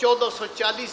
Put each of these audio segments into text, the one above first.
1440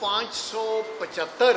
575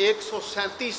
137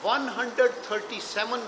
137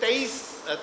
23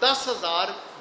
10,000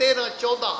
13-14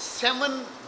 $7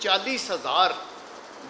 40,000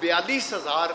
42,000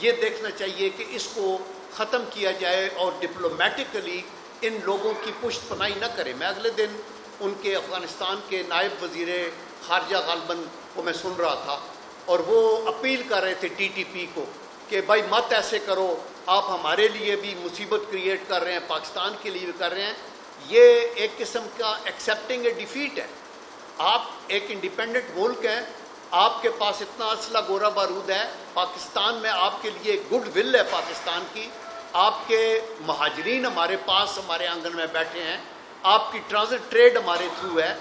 یہ دیکھنا چاہیے کہ اس کو ختم کیا جائے اور ڈپلومیٹکلی ان لوگوں کی پشت پناہی نہ کرے. میں اگلے دن ان کے افغانستان کے نائب وزیر خارجہ غالباً کو میں سن رہا تھا اور وہ اپیل کر رہے تھے ٹی ٹی پی کو کہ بھائی مت ایسے کرو, آپ ہمارے لیے بھی مصیبت کریٹ کر رہے ہیں, پاکستان کے لیے بھی کر رہے ہیں. یہ ایک قسم کا ایکسیپٹنگ اے ڈیفیٹ ہے. آپ ایک انڈیپینڈنٹ ملک ہیں, آپ کے پاس اتنا اسلحہ گورا بارود ہے, پاکستان میں آپ کے لیے گڈ ول ہے پاکستان کی, آپ کے مہاجرین ہمارے پاس ہمارے آنگن میں بیٹھے ہیں, آپ کی ٹرانزٹ ٹریڈ ہمارے تھرو ہے,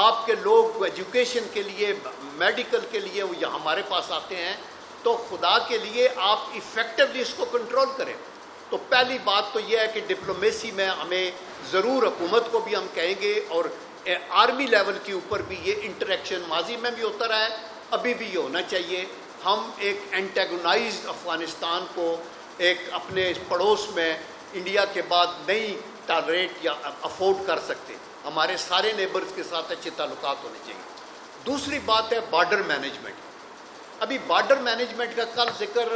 آپ کے لوگ ایجوکیشن کے لیے میڈیکل کے لیے وہ یہاں ہمارے پاس آتے ہیں, تو خدا کے لیے آپ ایفیکٹولی اس کو کنٹرول کریں. تو پہلی بات تو یہ ہے کہ ڈپلومیسی میں ہمیں ضرور حکومت کو بھی ہم کہیں گے اور آرمی لیول کے اوپر بھی یہ انٹریکشن ماضی میں بھی ہوتا رہا ہے, ابھی بھی یہ ہونا چاہیے. ہم ایک اینٹیگونائزڈ افغانستان کو ایک اپنے پڑوس میں انڈیا کے بعد نہیں ٹالریٹ یا افورڈ کر سکتے. ہمارے سارے نیبرز کے ساتھ اچھے تعلقات ہونے چاہیے. دوسری بات ہے بارڈر مینجمنٹ. ابھی بارڈر مینجمنٹ کا کل ذکر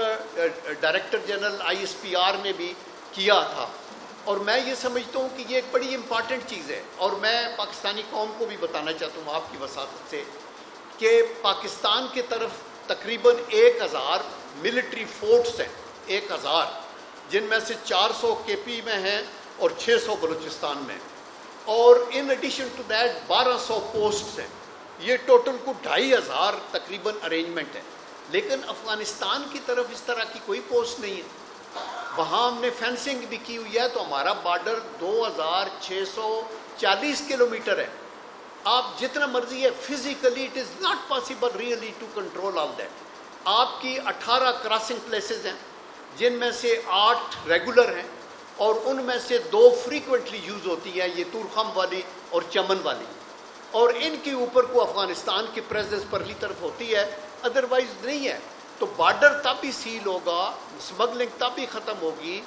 director general I S P R نے بھی کیا تھا, اور میں یہ سمجھتا ہوں کہ یہ ایک بڑی امپارٹنٹ چیز ہے, اور میں پاکستانی قوم کو بھی بتانا چاہتا ہوں آپ کی وساطت سے کہ پاکستان کی طرف تقریباً 1000 ملٹری فورٹس ہیں, 1000, جن میں سے 400 کے پی میں ہیں اور 600 بلوچستان میں, اور in addition to that 1200 posts ہیں. یہ ٹوٹل کو 2500 تقریباً ارینجمنٹ ہے. لیکن افغانستان کی طرف اس طرح کی کوئی پوسٹ نہیں ہے. وہاں ہم نے فینسنگ بھی کی ہوئی ہے, تو ہمارا بارڈر 2640 کلومیٹر ہے. آپ جتنا مرضی ہے, physically it is not possible really to control all that. آپ کی 18 کراسنگ پلیسز ہیں, جن میں سے 8 ریگولر ہیں, اور ان میں سے 2 فریکوینٹلی یوز ہوتی ہیں, یہ تورخم والی اور چمن والی, اور ان کے اوپر کو افغانستان کی پریزنس پرلی طرف ہوتی ہے, ادروائز نہیں ہے. تو بارڈر تب ہی سیل ہوگا, اسمگلنگ تب ہی ختم ہوگی,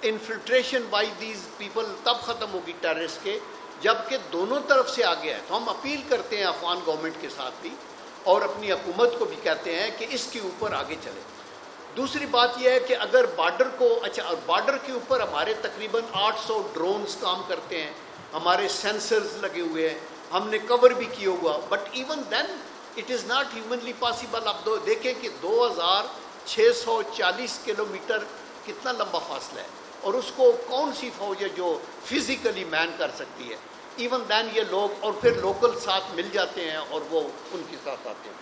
انفلٹریشن بائی دیز پیپل تب ختم ہوگی ٹیررسٹ کے, جبکہ دونوں طرف سے آگے ہے. تو ہم اپیل کرتے ہیں افغان گورنمنٹ کے ساتھ بھی, اور اپنی حکومت کو بھی کہتے ہیں کہ اس کے اوپر آگے چلے. دوسری بات یہ ہے کہ اگر بارڈر کو, اچھا بارڈر کے اوپر ہمارے تقریباً 800 ڈرونز کام کرتے ہیں, ہمارے سینسرز لگے ہوئے ہیں, ہم نے کور بھی کیا ہوا, but even then it is not humanly possible. آپ دیکھیں کہ 2640 کلومیٹر کتنا لمبا فاصلہ ہے, اور اس کو کون سی فوج ہے جو فزیکلی مین کر سکتی ہے. ایون دین یہ لوگ, اور پھر لوکل ساتھ مل جاتے ہیں اور وہ ان کے ساتھ آتے ہیں.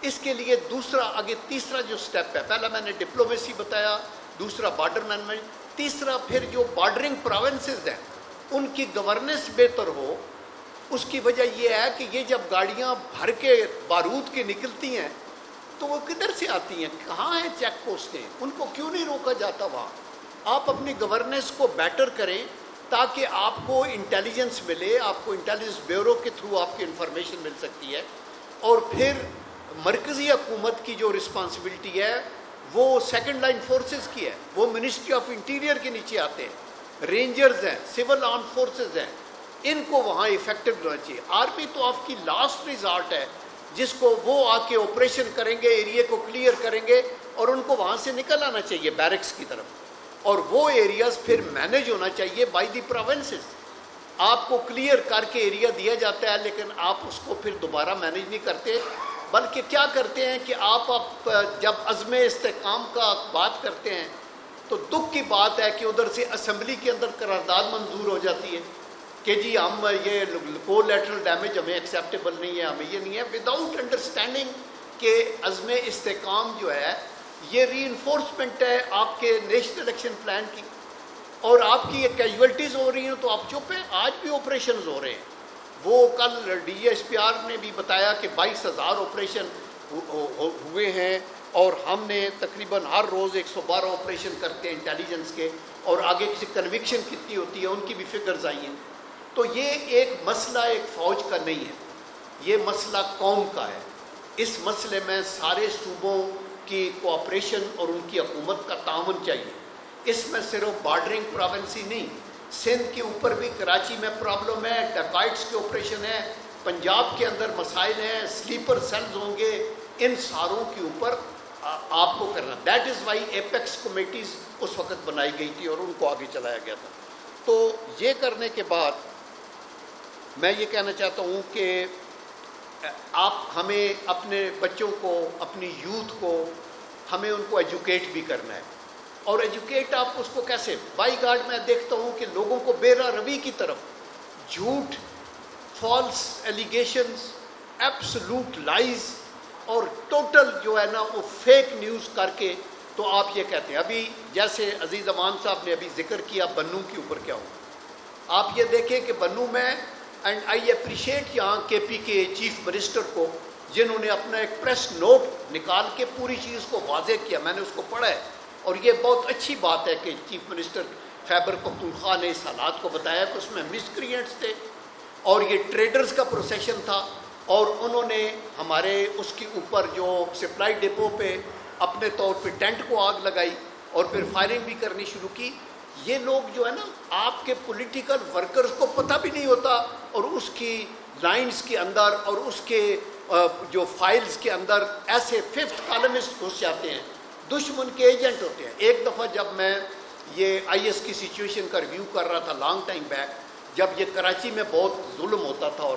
اس کے لیے دوسرا آگے تیسرا جو سٹیپ ہے, پہلا میں نے ڈپلومیسی بتایا, دوسرا بارڈر مینجمنٹ, تیسرا پھر جو بارڈرنگ پروونسز ہیں ان کی گورننس بہتر ہو. اس کی وجہ یہ ہے کہ یہ جب گاڑیاں بھر کے بارود کی نکلتی ہیں تو وہ کدھر سے آتی ہیں, کہاں ہیں چیک پوسٹیں, ان کو کیوں نہیں روکا جاتا وہاں. آپ اپنی گورننس کو بیٹر کریں تاکہ آپ کو انٹیلیجنس ملے, آپ کو انٹیلیجنس بیورو کے تھرو آپ کی انفارمیشن مل سکتی ہے. اور پھر مرکزی حکومت کی جو رسپانسبلٹی ہے وہ سیکنڈ لائن فورسز کی ہے, وہ منسٹری آف انٹیریئر کے نیچے آتے ہیں, رینجرز ہیں, سول آرم فورسز ہیں, ان کو وہاں افیکٹو ہونا چاہیے. آرمی تو آپ کی لاسٹ ریزارٹ ہے, جس کو وہ آ کے آپریشن کریں گے, ایریا کو کلیئر کریں گے, اور ان کو وہاں سے نکل آنا چاہیے بیرکس کی طرف, اور وہ ایریاز پھر مینیج ہونا چاہیے بائی دی پروونسز. آپ کو کلیئر کر کے ایریا دیا جاتا ہے, لیکن آپ اس کو پھر دوبارہ مینیج نہیں کرتے, بلکہ کیا کرتے ہیں کہ آپ جب عزم استحکام کا بات کرتے ہیں تو دکھ کی بات ہے کہ ادھر سے اسمبلی کے اندر قرارداد منظور ہو جاتی ہے کہ جی ہم یہ کو لیٹرل ڈیمیج ہمیں ایکسیپٹیبل نہیں ہے, ہمیں یہ نہیں ہے, وداؤٹ انڈرسٹینڈنگ کہ عزم استحکام جو ہے یہ ری انفورسمنٹ ہے آپ کے نیشنل الیکشن پلان کی, اور آپ کی یہ کیجویلٹیز ہو رہی ہیں تو آپ چپ ہیں. آج بھی آپریشنز ہو رہے ہیں, وہ کل ڈی ایس پی آر نے بھی بتایا کہ 22,000 آپریشن ہوئے ہیں, اور ہم نے تقریباً ہر روز 112 آپریشن کرتے ہیں انٹیلیجنس کے, اور آگے کسی کنوکشن کتنی ہوتی ہے ان کی بھی فگرز آئی ہیں. تو یہ ایک مسئلہ ایک فوج کا نہیں ہے, یہ مسئلہ قوم کا ہے. اس مسئلے میں سارے صوبوں کی کوآپریشن اور ان کی حکومت کا تعاون چاہیے. اس میں صرف بارڈرنگ پروونسی نہیں, سندھ کے اوپر بھی کراچی میں پرابلم ہے, ڈکائٹس کے آپریشن ہے, پنجاب کے اندر مسائل ہیں, سلیپر سیلز ہوں گے, ان ساروں کے اوپر آپ کو کرنا. That is why apex committees اس وقت بنائی گئی تھی اور ان کو آگے چلایا گیا تھا. تو یہ کرنے کے بعد میں یہ کہنا چاہتا ہوں کہ ہمیں اپنے بچوں کو, اپنی یوتھ کو, ہمیں ان کو ایجوکیٹ بھی کرنا ہے. اور ایجوکیٹ آپ اس کو کیسے؟ بائی گاڈ میں دیکھتا ہوں کہ لوگوں کو بے راہ روی کی طرف, جھوٹ, فالس ایلیگیشنز, ایبسلوٹ لائز اور ٹوٹل جو ہے نا وہ فیک نیوز کر کے تو آپ یہ کہتے ہیں. ابھی جیسے عزیز امان صاحب نے ابھی ذکر کیا بنوں کے اوپر کیا ہو, آپ یہ دیکھیں کہ بنوں میں, اینڈ آئی اپریشیٹ یہاں کے پی کے چیف منسٹر کو جنہوں نے اپنا ایک پریس نوٹ نکال کے پوری چیز کو واضح کیا. میں نے اس کو پڑھا ہے اور یہ بہت اچھی بات ہے کہ چیف منسٹر خیبر پختونخوا نے اس حالات کو بتایا کہ اس میں مسکرینٹس تھے اور یہ ٹریڈرز کا پروسیشن تھا, اور انہوں نے ہمارے اس کے اوپر جو سپلائی ڈپو پہ اپنے طور پہ ٹینٹ کو آگ لگائی اور پھر فائرنگ بھی کرنی شروع کی. یہ لوگ جو ہے نا آپ کے پولیٹیکل ورکرز کو پتہ بھی نہیں ہوتا اور اس کی لائنز کے اندر اور اس کے جو فائلز کے اندر ایسے ففتھ کالمسٹ گھس جاتے ہیں, دشمن کے ایجنٹ ہوتے ہیں. ایک دفعہ جب میں یہ آئی ایس کی سچویشن کا ریویو کر رہا تھا لانگ ٹائم بیک, جب یہ کراچی میں بہت ظلم ہوتا تھا, اور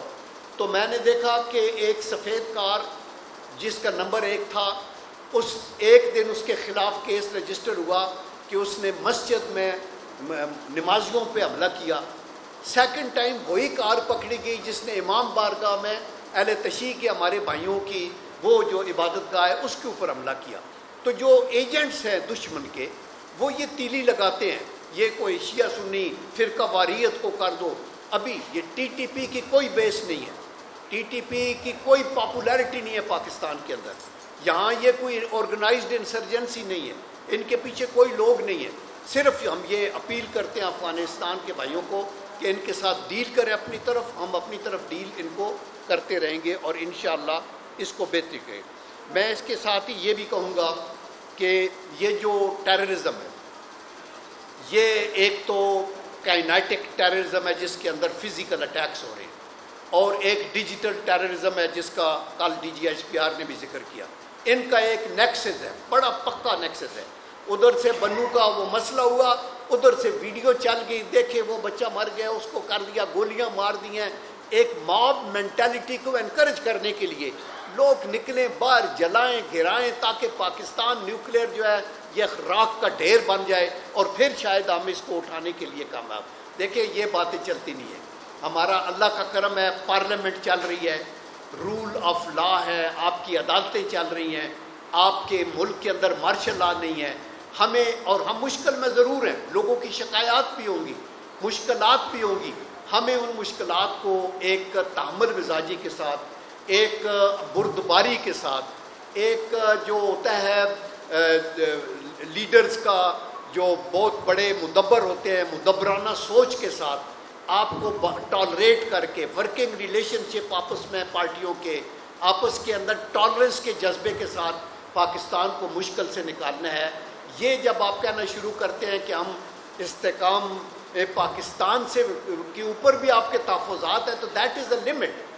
تو میں نے دیکھا کہ ایک سفید کار جس کا نمبر 1 تھا, اس ایک دن اس کے خلاف کیس رجسٹر ہوا کہ اس نے مسجد میں نمازیوں پہ حملہ کیا. سیکنڈ ٹائم وہی کار پکڑی گئی جس نے امام بارگاہ میں اہل تشیع کے ہمارے بھائیوں کی وہ جو عبادت گاہ ہے اس کے اوپر حملہ کیا. تو جو ایجنٹس ہیں دشمن کے وہ یہ تیلی لگاتے ہیں, یہ کوئی شیعہ سنی فرقہ واریت کو کر دو. ابھی یہ ٹی ٹی پی کی کوئی بیس نہیں ہے, ٹی ٹی پی کی کوئی پاپولیرٹی نہیں ہے پاکستان کے اندر. یہاں یہ کوئی آرگنائزڈ انسرجنسی نہیں ہے, ان کے پیچھے کوئی لوگ نہیں ہے. صرف ہم یہ اپیل کرتے ہیں افغانستان کے بھائیوں کو کہ ان کے ساتھ ڈیل کریں اپنی طرف, ہم اپنی طرف ڈیل ان کو کرتے رہیں گے اور انشاءاللہ اس کو بہتری کریں. میں اس کے ساتھ ہی یہ بھی کہوں گا کہ یہ جو ٹیررزم ہے یہ ایک تو کائنیٹک ٹیررزم ہے جس کے اندر فزیکل اٹیکس ہو رہے ہیں, اور ایک ڈیجیٹل ٹیررزم ہے جس کا کل D G H P R نے بھی ذکر کیا. ان کا ایک نیکسس ہے, بڑا پکا نیکسس ہے. ادھر سے بنو کا وہ مسئلہ ہوا, ادھر سے ویڈیو چل گئی, دیکھے وہ بچہ مر گیا, اس کو کر دیا, گولیاں مار دی ہیں. ایک ماب مینٹیلٹی کو انکریج کرنے کے لیے لوگ نکلیں باہر, جلائیں گرائیں تاکہ پاکستان نیوکلیئر جو ہے یہ راکھ کا ڈھیر بن جائے اور پھر شاید ہم اس کو اٹھانے کے لیے کامیاب. دیکھیں یہ باتیں چلتی نہیں ہیں. ہمارا اللہ کا کرم ہے, پارلیمنٹ چل رہی ہے, رول آف لا ہے, آپ کی عدالتیں چل رہی ہیں, آپ کے ملک کے اندر مارشل لا نہیں ہے. ہمیں, اور ہم مشکل میں ضرور ہیں, لوگوں کی شکایات بھی ہوں گی, مشکلات بھی ہوں گی, ہمیں ان مشکلات کو ایک تحمل مزاجی کے ساتھ, ایک بردباری کے ساتھ, ایک جو ہوتا ہے لیڈرز کا جو بہت بڑے مدبر ہوتے ہیں, مدبرانہ سوچ کے ساتھ آپ کو ٹالریٹ کر کے ورکنگ ریلیشن شپ آپس میں پارٹیوں کے آپس کے اندر ٹالرنس کے جذبے کے ساتھ پاکستان کو مشکل سے نکالنا ہے. یہ جب آپ کہنا شروع کرتے ہیں کہ ہم استحکام پاکستان سے کے اوپر بھی آپ کے تحفظات ہیں تو دیٹ از اے لمٹ.